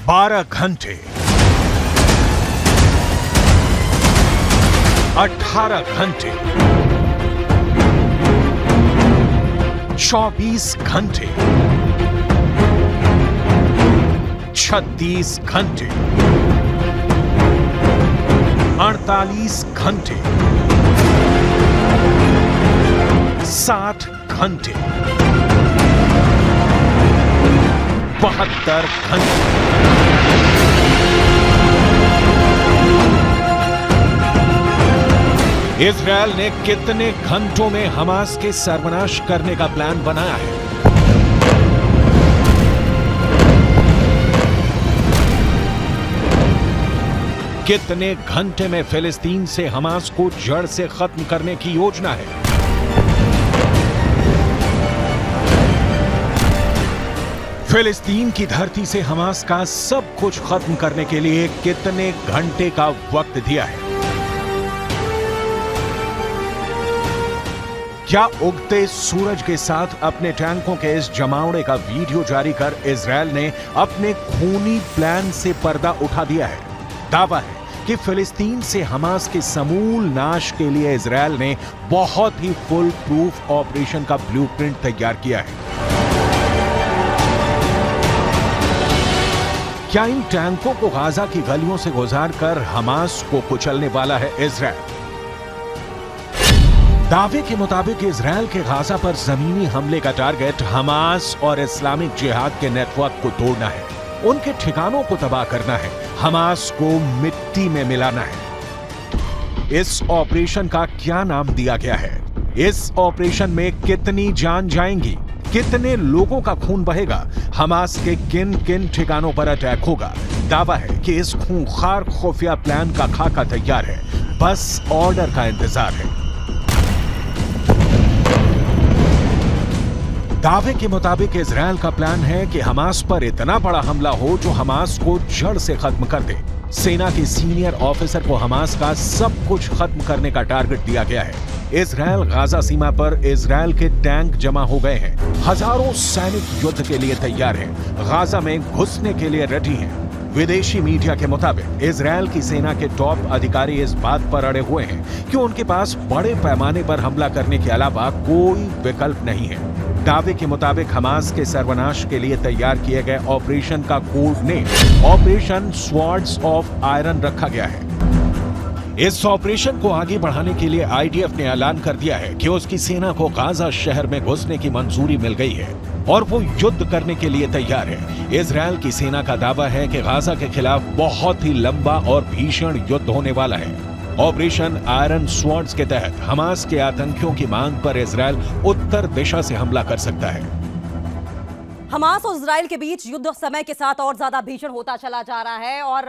12 घंटे, 18 घंटे, 24 घंटे, 36 घंटे, 48 घंटे, 60 घंटे, 72 घंटे। इजरायल ने कितने घंटों में हमास के सर्वनाश करने का प्लान बनाया है? कितने घंटे में फिलिस्तीन से हमास को जड़ से खत्म करने की योजना है? फिलिस्तीन की धरती से हमास का सब कुछ खत्म करने के लिए कितने घंटे का वक्त दिया है? क्या उगते सूरज के साथ अपने टैंकों के इस जमावड़े का वीडियो जारी कर इजरायल ने अपने खूनी प्लान से पर्दा उठा दिया है? दावा है कि फिलिस्तीन से हमास के समूल नाश के लिए इजरायल ने बहुत ही फुल प्रूफ ऑपरेशन का ब्लूप्रिंट तैयार किया है। क्या इन टैंकों को गाजा की गलियों से गुजारकर हमास को कुचलने वाला है इजरायल? दावे के मुताबिक इजरायल के गाजा पर जमीनी हमले का टारगेट हमास और इस्लामिक जिहाद के नेटवर्क को तोड़ना है, उनके ठिकानों को तबाह करना है, हमास को मिट्टी में मिलाना है। इस ऑपरेशन का क्या नाम दिया गया है? इस ऑपरेशन में कितनी जान जाएंगी? कितने लोगों का खून बहेगा? हमास के किन किन ठिकानों पर अटैक होगा? दावा है कि इस खूंखार खुफिया प्लान का खाका तैयार है, बस ऑर्डर का इंतजार है। दावे के मुताबिक इजरायल का प्लान है कि हमास पर इतना बड़ा हमला हो जो हमास को जड़ से खत्म कर दे। सेना के सीनियर ऑफिसर को हमास का सब कुछ खत्म करने का टारगेट दिया गया है। इजरायल गाजा सीमा पर इजरायल के टैंक जमा हो गए हैं। हजारों सैनिक युद्ध के लिए तैयार हैं, गाजा में घुसने के लिए रेडी हैं। विदेशी मीडिया के मुताबिक इजरायल की सेना के टॉप अधिकारी इस बात पर अड़े हुए हैं कि उनके पास बड़े पैमाने पर हमला करने के अलावा कोई विकल्प नहीं है। दावे के मुताबिक हमास के सर्वनाश के लिए तैयार किए गए ऑपरेशन का code name operation swords of iron रखा गया है। इस ऑपरेशन को आगे बढ़ाने के लिए आईडीएफ ने ऐलान कर दिया है कि उसकी सेना को गाजा शहर में घुसने की मंजूरी मिल गई है और वो युद्ध करने के लिए तैयार है। इजरायल की सेना का दावा है कि गाजा के खिलाफ बहुत ही लंबा और भीषण युद्ध होने वाला है। ऑपरेशन आयरन स्वॉर्ड्स के तहत हमास के आतंकियों की मांग पर इजरायल उत्तर दिशा से हमला कर सकता है। हमास और इजराइल के बीच युद्ध समय के साथ और ज्यादा भीषण होता चला जा रहा है और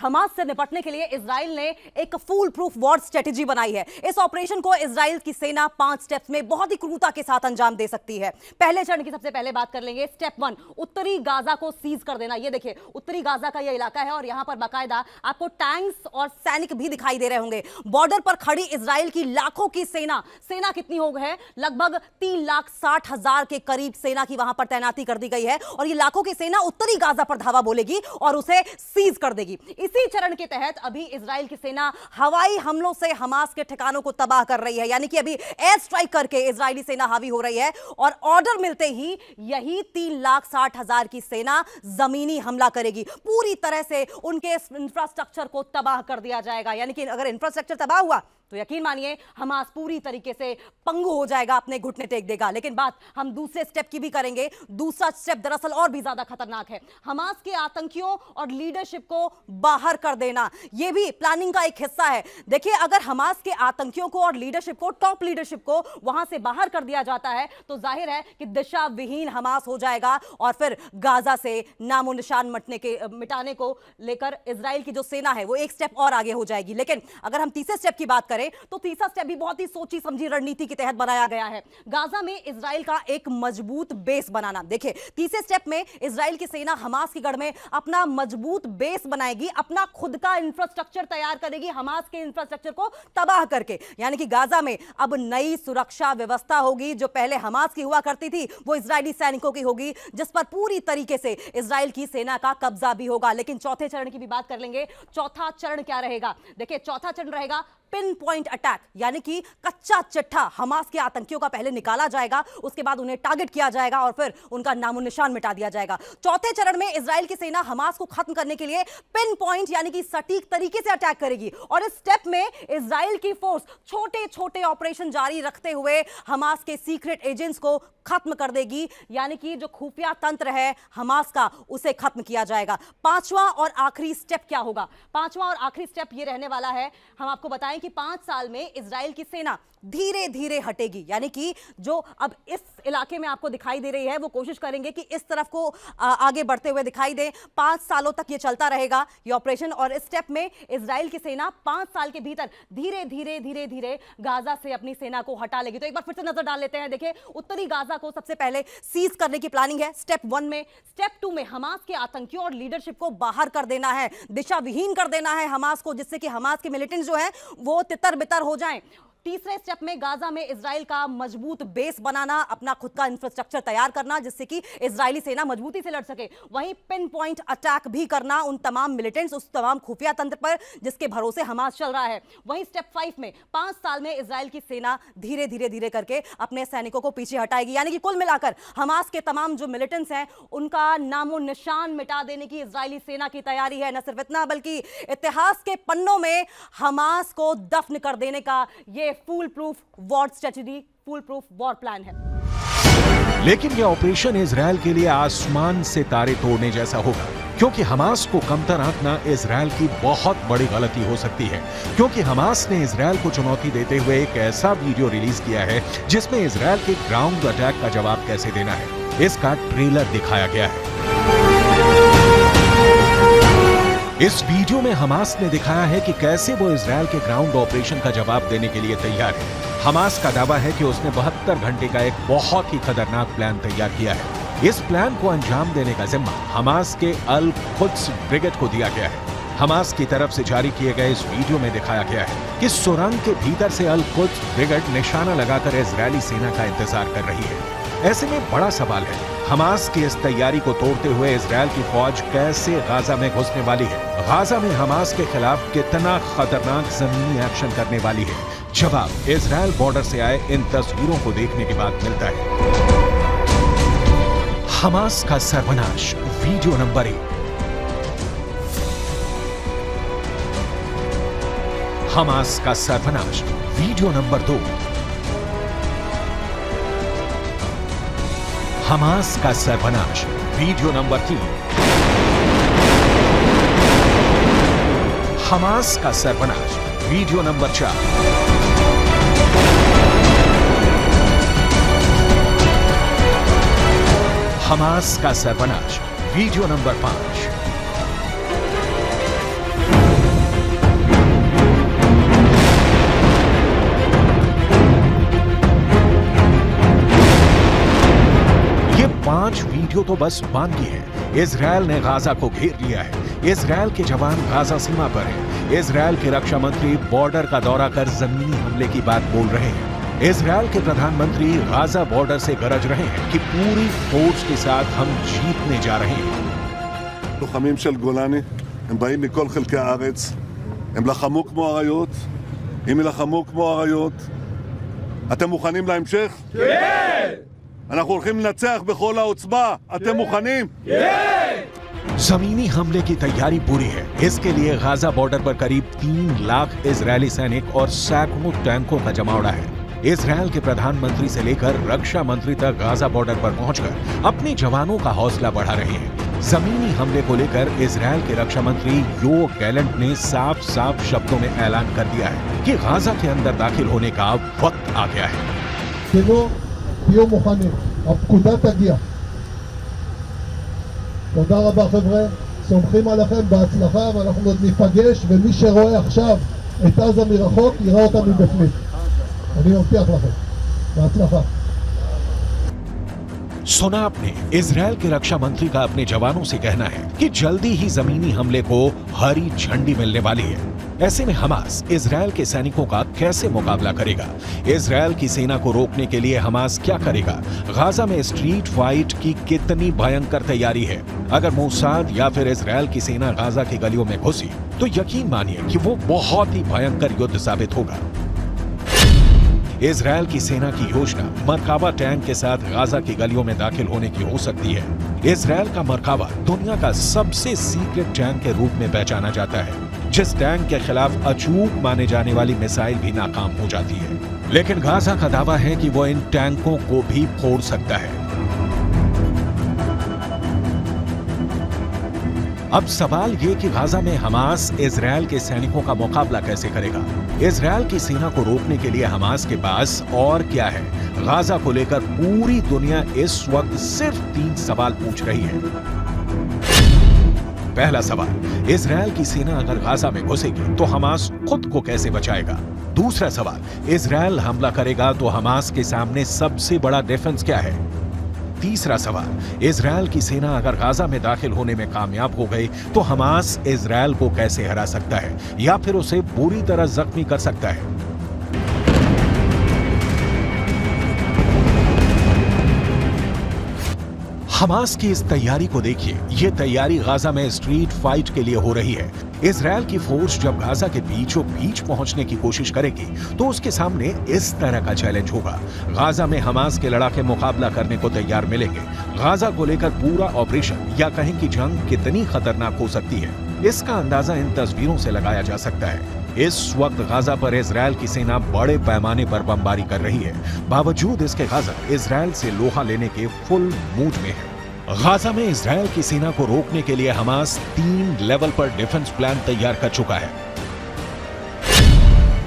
हमास से निपटने के लिए इजराइल ने एक फूल प्रूफ वॉर स्ट्रेटेजी बनाई है। इस ऑपरेशन को इजराइल की सेना 5 स्टेप्स में बहुत ही क्रूरता के साथ अंजाम दे सकती है। पहले चरण की सबसे पहले बात कर लेंगे। स्टेप 1, उत्तरी गाजा को सीज कर देना। ये देखिए उत्तरी गाजा का यह इलाका है और यहां पर बाकायदा आपको टैंक्स और सैनिक भी दिखाई दे रहे होंगे। बॉर्डर पर खड़ी इजराइल की लाखों की सेना कितनी हो गई है? लगभग 3,60,000 के करीब सेना की वहां पर तैनाती कर दी गई है और ये लाखों की सेना उत्तरी गाजा पर धावा बोलेगी और उसे सीज कर देगी। इसी चरण के तहत अभी इजराइल की सेना हवाई हमलों से हमास के ठिकानों को तबाह कर रही है, यानी कि अभी एयर स्ट्राइक करके इजरायली सेना हावी हो रही है और ऑर्डर मिलते ही यही 3,60,000 की सेना जमीनी हमला करेगी। पूरी तरह से उनके इंफ्रास्ट्रक्चर को तबाह कर दिया जाएगा, यानी कि अगर इंफ्रास्ट्रक्चर तबाह हुआ तो यकीन मानिए हमास पूरी तरीके से पंगु हो जाएगा, अपने घुटने टेक देगा। लेकिन बात हम दूसरे स्टेप की भी करेंगे। दूसरा स्टेप दरअसल और भी ज्यादा खतरनाक है। हमास के आतंकियों और लीडरशिप को बाहर कर देना, यह भी प्लानिंग का एक हिस्सा है। देखिए अगर हमास के आतंकियों को और लीडरशिप को, टॉप लीडरशिप को वहां से बाहर कर दिया जाता है तो जाहिर है कि दिशा विहीन हमास हो जाएगा और फिर गाजा से नामो निशान मिटाने को लेकर इजराइल की जो सेना है वो एक स्टेप और आगे हो जाएगी। लेकिन अगर हम तीसरे स्टेप की बात करें करें तो तीसरा स्टेप भी बहुत ही सोची समझी रणनीति के तहत बनाया गया है, गाजा में इजराइल का एक मजबूत बेस बनाना। देखिए, तीसरे स्टेप में इजराइल की सेना हमास की गढ़ में अपना मजबूत बेस बनाएगी, अपना खुद का इंफ्रास्ट्रक्चर तैयार करेगी हमास के इंफ्रास्ट्रक्चर को तबाह करके। यानी कि गाजा में अब नई सुरक्षा व्यवस्था होगी, जो पहले हमास की हुआ करती थी वो इजरायली सैनिकों की होगी, जिस पर पूरी तरीके से इजराइल की सेना का कब्जा भी होगा। लेकिन चौथे चरण की भी बात कर लेंगे। चौथा चरण क्या रहेगा? देखिए, चौथा चरण रहेगा पिन पॉइंट अटैक, यानी कि कच्चा चिट्ठा हमास के आतंकियों का पहले निकाला जाएगा, उसके बाद उन्हें टारगेट किया जाएगा और फिर उनका नामो निशान मिटा दिया जाएगा। चौथे चरण में इजराइल की सेना हमास को खत्म करने के लिए पिन पॉइंट यानी कि सटीक तरीके से अटैक करेगी और इस स्टेप में इजराइल की फोर्स छोटे छोटे ऑपरेशन जारी रखते हुए हमास के सीक्रेट एजेंट्स को खत्म कर देगी, यानी कि जो खुफिया तंत्र है हमास का उसे खत्म किया जाएगा। पांचवा और आखिरी स्टेप क्या होगा? पांचवा और आखिरी स्टेप यह रहने वाला है, हम आपको बताएं कि 5 साल में इजराइल की सेना धीरे धीरे हटेगी, यानी कि जो अब इस इलाके में आपको दिखाई दे रही है वो कोशिश करेंगे कि इस तरफ को आगे बढ़ते हुए दिखाई दे। 5 सालों तक ये चलता रहेगा ये ऑपरेशन और इस स्टेप में इजराइल की सेना 5 साल के भीतर धीरे धीरे धीरे धीरे गाजा से अपनी सेना को हटा लेगी। तो एक बार फिर से नजर डाल लेते हैं। देखिए, उत्तरी गाजा को सबसे पहले सीज करने की प्लानिंग है स्टेप 1 में। स्टेप 2 में हमास के आतंकियों और लीडरशिप को बाहर कर देना है, दिशा विहीन कर देना है हमास को, जिससे कि हमास के मिलिटेंट्स जो हैं वो तितर बितर हो जाएं। तीसरे स्टेप में गाजा में इजराइल का मजबूत बेस बनाना, अपना खुद का इंफ्रास्ट्रक्चर तैयार करना जिससे कि इजरायली सेना मजबूती से लड़ सके। वहीं पिन पॉइंट अटैक भी करना उन तमाम मिलिटेंट्स, उस तमाम खुफिया तंत्र पर जिसके भरोसे हमास चल रहा है। वहीं स्टेप 5 में 5 साल में इजराइल की सेना धीरे धीरे धीरे करके अपने सैनिकों को पीछे हटाएगी, यानी कि कुल मिलाकर हमास के तमाम जो मिलिटेंट्स हैं उनका नामो निशान मिटा देने की इजरायली सेना की तैयारी है। न सिर्फ इतना बल्कि इतिहास के पन्नों में हमास को दफन कर देने का ये full proof war strategy, full proof war plan है। लेकिन यह ऑपरेशन इजरायल के लिए आसमान से तारे तोड़ने जैसा होगा, क्योंकि हमास को कमतर आंकना इजरायल की बहुत बड़ी गलती हो सकती है। क्योंकि हमास ने इजरायल को चुनौती देते हुए एक ऐसा वीडियो रिलीज किया है जिसमें इजरायल के ग्राउंड अटैक का जवाब कैसे देना है इसका ट्रेलर दिखाया गया है। इस वीडियो में हमास ने दिखाया है कि कैसे वो इजरायल के ग्राउंड ऑपरेशन का जवाब देने के लिए तैयार है। हमास का दावा है कि उसने 72 घंटे का एक बहुत ही खतरनाक प्लान तैयार किया है। इस प्लान को अंजाम देने का जिम्मा हमास के अल कुद्स ब्रिगेड को दिया गया है। हमास की तरफ से जारी किए गए इस वीडियो में दिखाया गया है कि सुरंग के भीतर से अल कुद्स ब्रिगेड निशाना लगाकर इजरायली सेना का इंतजार कर रही है। ऐसे में बड़ा सवाल है, हमास की इस तैयारी को तोड़ते हुए इजरायल की फौज कैसे गाजा में घुसने वाली है? गाजा में हमास के खिलाफ कितना खतरनाक जमीनी एक्शन करने वाली है? जवाब इजरायल बॉर्डर से आए इन तस्वीरों को देखने के बाद मिलता है। हमास का सर्वनाश, वीडियो नंबर 1। हमास का सर्वनाश, वीडियो नंबर 2। हमास का सर्वनाश, वीडियो नंबर 3। हमास का सर्वनाश, वीडियो नंबर 4। हमास का सर्वनाश, वीडियो नंबर 5। ये 5 वीडियो तो बस बानगी है। इजरायल ने गाजा को घेर लिया है। इजरायल के जवान गाजा सीमा पर हैं। इजरायल के रक्षा मंत्री बॉर्डर का दौरा कर जमीनी हमले की बात बोल रहे हैं। इजरायल के प्रधानमंत्री गाजा बॉर्डर से गरज रहे हैं कि पूरी फोर्स के साथ हम जीतने जा रहे हैं। לוחמים של גולני, הם באים מכל חלקי הארץ, הם לחמו כמו אריות, אם ילחמו כמו אריות, אתם מוכנים להמשך? כן! אנחנו הולכים לנצח בכל העוצמה, אתם מוכנים? כן! जमीनी हमले की तैयारी पूरी है। इसके लिए गाजा बॉर्डर पर करीब 3 लाख इजरायली सैनिक और सैकड़ों टैंकों का जमावड़ा है। इजरायल के प्रधानमंत्री से लेकर रक्षा मंत्री तक गाजा बॉर्डर पर पहुंचकर अपने जवानों का हौसला बढ़ा रहे हैं। जमीनी हमले को लेकर इजरायल के रक्षा मंत्री योव गैलेंट ने साफ साफ शब्दों में ऐलान कर दिया है कि गाजा के अंदर दाखिल होने का वक्त आ गया है। תהיו מוכנים, הפקודה תגיע. תודה רבה חבר'ה, סומכים עליכם בהצלחה ואנחנו עוד ניפגש, ומי שרואה עכשיו את עזה מרחוק, יראה אותה מבפנים. אני מבטיח לכם. בהצלחה. सुना आपने, इजरायल के रक्षा मंत्री का अपने जवानों से कहना है कि जल्दी ही जमीनी हमले को हरी झंडी मिलने वाली है। ऐसे में हमास इजरायल के सैनिकों का कैसे मुकाबला करेगा? इजरायल की सेना को रोकने के लिए हमास क्या करेगा? गाजा में स्ट्रीट फाइट की कितनी भयंकर तैयारी है? अगर मोसाद या फिर इजरायल की सेना गाजा की गलियों में घुसी तो यकीन मानिए कि वो बहुत ही भयंकर युद्ध साबित होगा। इजरायल की सेना की योजना मरकाबा टैंक के साथ गाजा की गलियों में दाखिल होने की हो सकती है। इजरायल का मरकाबा दुनिया का सबसे सीक्रेट टैंक के रूप में पहचाना जाता है, जिस टैंक के खिलाफ अचूक माने जाने वाली मिसाइल भी नाकाम हो जाती है। लेकिन गाजा का दावा है कि वो इन टैंकों को भी फोड़ सकता है। अब सवाल ये कि गाजा में हमास इजरायल के सैनिकों का मुकाबला कैसे करेगा? इजरायल की सेना को रोकने के लिए हमास के पास और क्या है? गाजा को लेकर पूरी दुनिया इस वक्त सिर्फ 3 सवाल पूछ रही है। पहला सवाल, इजरायल की सेना अगर गाजा में घुसेगी तो हमास खुद को कैसे बचाएगा? दूसरा सवाल, इजरायल हमला करेगा तो हमास के सामने सबसे बड़ा डिफेंस क्या है? तीसरा सवाल, इजरायल की सेना अगर गाजा में दाखिल होने में कामयाब हो गई तो हमास इजरायल को कैसे हरा सकता है या फिर उसे बुरी तरह जख्मी कर सकता है? हमास की इस तैयारी को देखिए। ये तैयारी गाजा में स्ट्रीट फाइट के लिए हो रही है। इजरायल की फोर्स जब गाजा के बीचों बीच पहुंचने की कोशिश करेगी तो उसके सामने इस तरह का चैलेंज होगा। गाजा में हमास के लड़ाके मुकाबला करने को तैयार मिलेंगे। गाजा को लेकर पूरा ऑपरेशन या कहें कि जंग कितनी खतरनाक हो सकती है, इसका अंदाजा इन तस्वीरों से लगाया जा सकता है। इस वक्त गाजा पर इजरायल की सेना बड़े पैमाने पर बमबारी कर रही है। बावजूद इसके गाजा इजरायल से लोहा लेने के फुल मूड में है। गाजा में इजरायल की सेना को रोकने के लिए हमास 3 लेवल पर डिफेंस प्लान तैयार कर चुका है।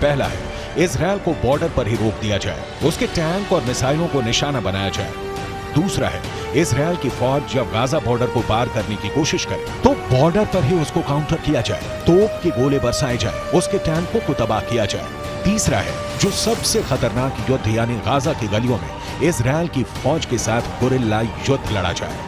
पहला है, इजरायल को बॉर्डर पर ही रोक दिया जाए, उसके टैंक और मिसाइलों को निशाना बनाया जाए। दूसरा है, इजरायल की फौज जब गाजा बॉर्डर को पार करने की कोशिश करे तो बॉर्डर पर ही उसको काउंटर किया जाए, तोप के गोले बरसाए जाए, उसके टैंकों को तबाह किया जाए। तीसरा है, जो सबसे खतरनाक युद्ध यानी गाजा की गलियों में इजरायल की फौज के साथ गुरिल्ला युद्ध लड़ा जाए।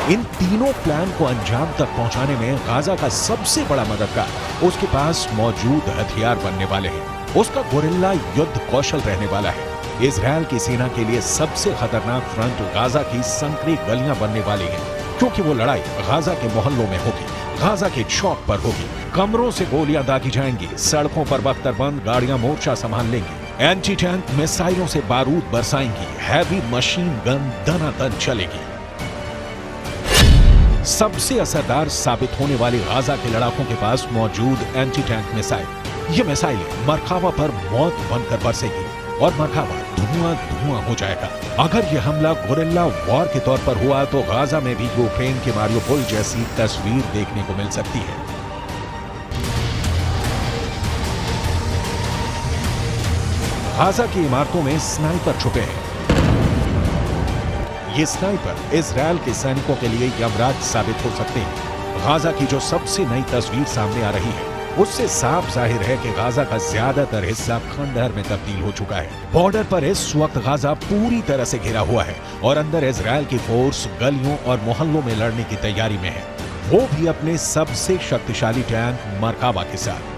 इन तीनों प्लान को अंजाम तक पहुंचाने में गाजा का सबसे बड़ा मददगार उसके पास मौजूद हथियार बनने वाले हैं। उसका गुरिल्ला युद्ध कौशल रहने वाला है। इजरायल की सेना के लिए सबसे खतरनाक फ्रंट गाजा की संकरी गलियां बनने वाली हैं, क्योंकि वो लड़ाई गाजा के मोहल्लों में होगी, गाजा के चौक पर होगी। कमरों से गोलियां दागी जाएंगी, सड़कों पर बख्तरबंद गाड़ियां मोर्चा संभाल लेंगी, एंटी टैंक मिसाइलों से बारूद बरसाएंगी, हैवी मशीन गन दनादन चलेगी। सबसे असरदार साबित होने वाली गाजा के लड़ाकों के पास मौजूद एंटी टैंक मिसाइल। ये मिसाइलें मरकाबा पर मौत बनकर बरसेगी और मरकाबा धुआं धुआं हो जाएगा। अगर यह हमला गुरिल्ला वॉर के तौर पर हुआ तो गाजा में भी यूक्रेन के मारियोपोल जैसी तस्वीर देखने को मिल सकती है। गाजा की इमारतों में स्नाइपर छुपे हैं। ये स्नाइपर इजरायल के सैनिकों के लिए यमराज साबित हो सकते हैं। गाजा की जो सबसे नई तस्वीर सामने आ रही है उससे साफ जाहिर है कि गाजा का ज्यादातर हिस्सा खंडहर में तब्दील हो चुका है। बॉर्डर पर इस वक्त गाजा पूरी तरह से घिरा हुआ है और अंदर इजरायल की फोर्स गलियों और मोहल्लों में लड़ने की तैयारी में है, वो भी अपने सबसे शक्तिशाली टैंक मरकाबा के साथ।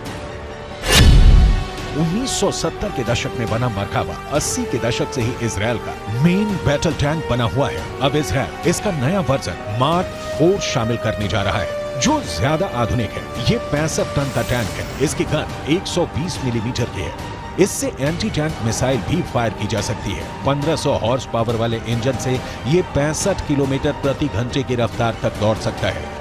1970 के दशक में बना मरकाबा 80 के दशक से ही इजरायल का मेन बैटल टैंक बना हुआ है। अब इजरायल इसका नया वर्जन मार्क 4 शामिल करने जा रहा है, जो ज्यादा आधुनिक है। ये 65 टन का टैंक है। इसकी गन 120 मिलीमीटर की है। इससे एंटी टैंक मिसाइल भी फायर की जा सकती है। 1500 हॉर्स पावर वाले इंजन से ये 65 किलोमीटर प्रति घंटे की रफ्तार तक दौड़ सकता है।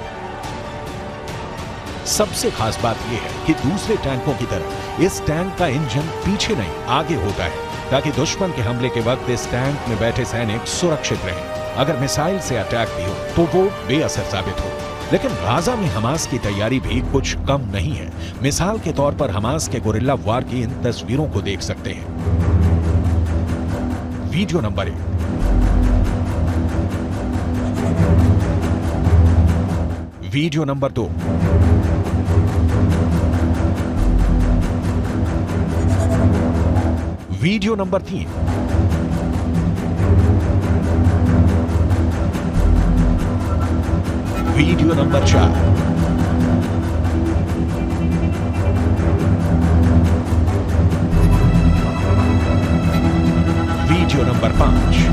सबसे खास बात यह है कि दूसरे टैंकों की तरह इस टैंक का इंजन पीछे नहीं आगे होता है, ताकि दुश्मन के हमले के वक्त इस टैंक में बैठे सैनिक सुरक्षित रहें। अगर मिसाइल से अटैक भी हो तो वो बेअसर साबित हो। लेकिन गाजा में हमास की तैयारी भी कुछ कम नहीं है। मिसाल के तौर पर हमास के गुरिल्ला वार की इन तस्वीरों को देख सकते हैं। Video number 1। Video number 2। Video number 3। Video number 4। Video number 5।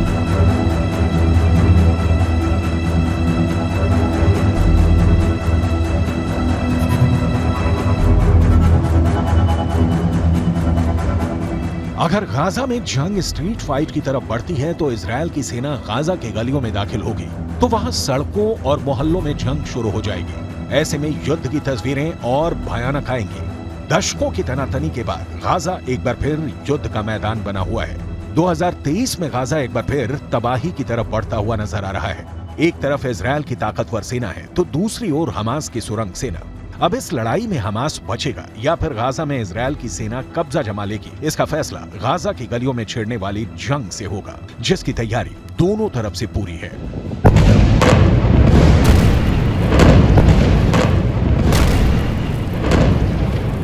अगर गाजा में जंग स्ट्रीट फाइट की तरफ बढ़ती है तो इजरायल की सेना गाजा के गलियों में दाखिल होगी, तो वहां सड़कों और मोहल्लों में जंग शुरू हो जाएगी। ऐसे में युद्ध की तस्वीरें और भयानक आएंगी। दशकों की तनातनी के बाद गाजा एक बार फिर युद्ध का मैदान बना हुआ है। 2023 में गाजा एक बार फिर तबाही की तरफ बढ़ता हुआ नजर आ रहा है। एक तरफ इजरायल की ताकतवर सेना है तो दूसरी ओर हमास की सुरंग सेना। अब इस लड़ाई में हमास बचेगा या फिर गाजा में इजरायल की सेना कब्जा जमा लेगी, इसका फैसला गाजा की गलियों में छिड़ने वाली जंग से होगा, जिसकी तैयारी दोनों तरफ से पूरी है।